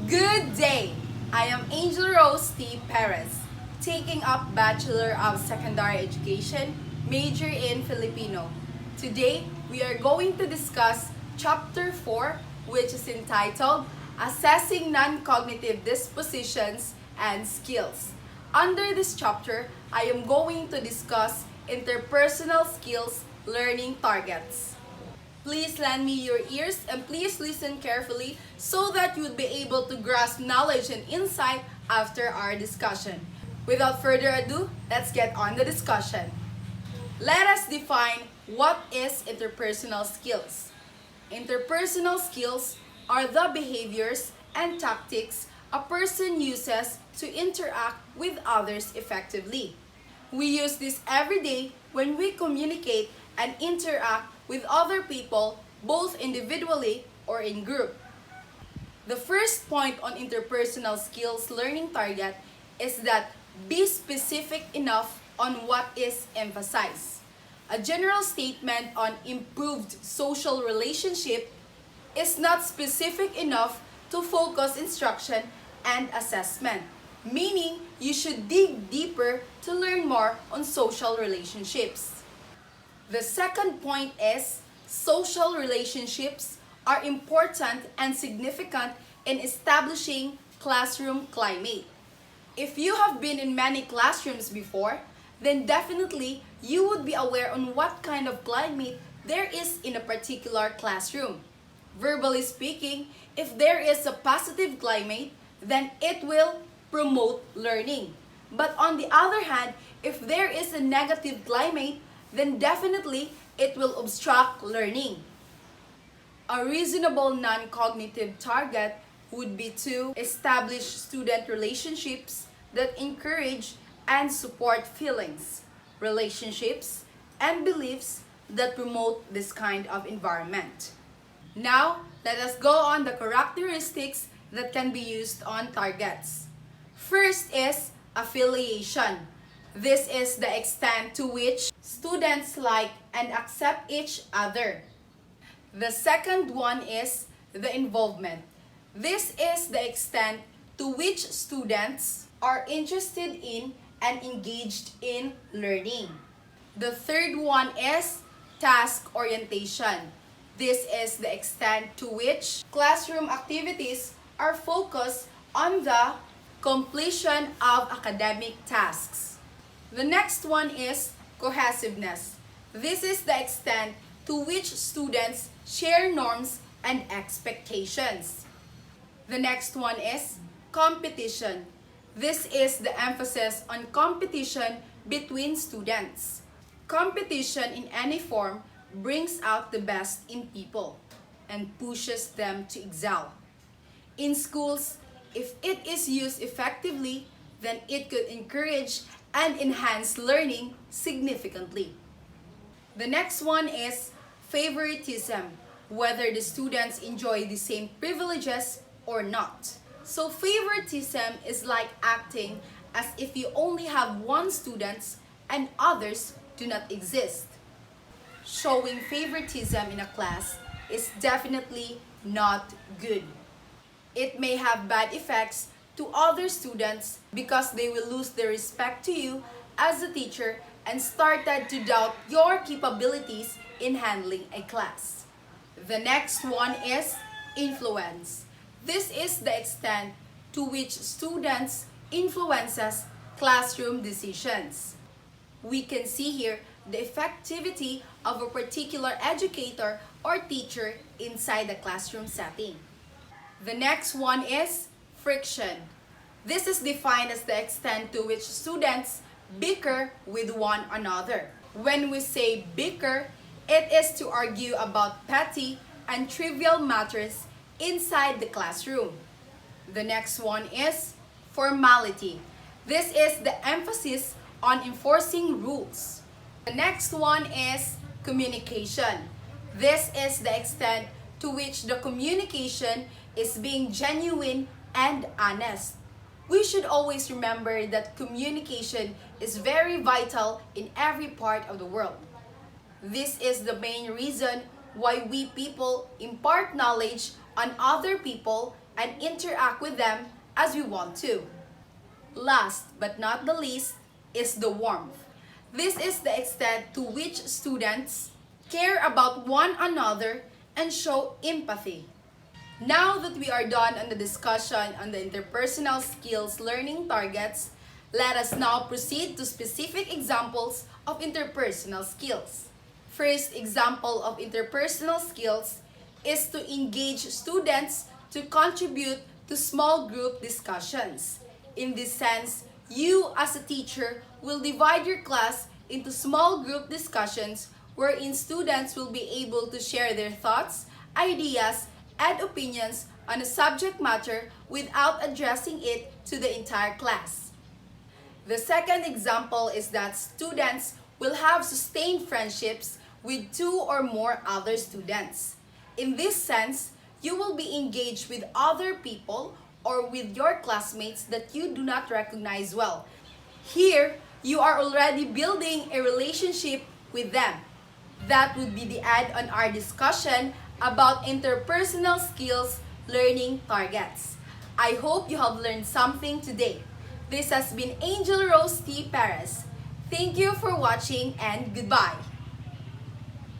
Good day! I am Angel Rose T. Perez, taking up Bachelor of Secondary Education, major in Filipino. Today, we are going to discuss Chapter 4, which is entitled Assessing Non-Cognitive Dispositions and Skills. Under this chapter, I am going to discuss interpersonal skills learning targets. Please lend me your ears and please listen carefully so that you'll be able to grasp knowledge and insight after our discussion. Without further ado, let's get on the discussion. Let us define what is interpersonal skills. Interpersonal skills are the behaviors and tactics a person uses to interact with others effectively. We use this every day when we communicate and interact with other people, both individually or in group. The first point on interpersonal skills learning target is that be specific enough on what is emphasized. A general statement on improved social relationship is not specific enough to focus instruction and assessment, meaning you should dig deeper to learn more on social relationships. The second point is social relationships are important and significant in establishing classroom climate. If you have been in many classrooms before, then definitely you would be aware on what kind of climate there is in a particular classroom. Verbally speaking, if there is a positive climate, then it will promote learning. But on the other hand, if there is a negative climate, then definitely it will obstruct learning. A reasonable non-cognitive target would be to establish student relationships that encourage and support feelings, relationships, and beliefs that promote this kind of environment. Now, let us go on the characteristics that can be used on targets. First is affiliation. This is the extent to which students like and accept each other. The second one is the involvement. This is the extent to which students are interested in and engaged in learning. The third one is task orientation. This is the extent to which classroom activities are focused on the completion of academic tasks. The next one is cohesiveness. This is the extent to which students share norms and expectations. The next one is competition. This is the emphasis on competition between students. Competition in any form brings out the best in people and pushes them to excel. In schools, if it is used effectively, then it could encourage and enhance learning significantly. The next one is favoritism, whether the students enjoy the same privileges or not. So favoritism is like acting as if you only have one student and others do not exist. Showing favoritism in a class is definitely not good. It may have bad effects to other students because they will lose their respect to you as a teacher and started to doubt your capabilities in handling a class. The next one is influence. This is the extent to which students influences classroom decisions. We can see here the effectivity of a particular educator or teacher inside the classroom setting. The next one is friction. This is defined as the extent to which students bicker with one another. When we say bicker, it is to argue about petty and trivial matters inside the classroom. The next one is formality. This is the emphasis on enforcing rules. The next one is communication. This is the extent to which the communication is being genuine and honest. We should always remember that communication is very vital in every part of the world. This is the main reason why we people impart knowledge on other people and interact with them as we want to. Last but not the least is the warmth. This is the extent to which students care about one another and show empathy. Now that we are done on the discussion on the interpersonal skills learning targets, let us now proceed to specific examples of interpersonal skills. First example of interpersonal skills is to engage students to contribute to small group discussions. In this sense, you as a teacher will divide your class into small group discussions wherein students will be able to share their thoughts, ideas, and opinions on a subject matter without addressing it to the entire class. The second example is that students will have sustained friendships with two or more other students. In this sense, you will be engaged with other people or with your classmates that you do not recognize well. Here, you are already building a relationship with them. That would be the end on our discussion about interpersonal skills learning targets. I hope you have learned something today. This has been Angel Rose T. Perez. Thank you for watching and goodbye.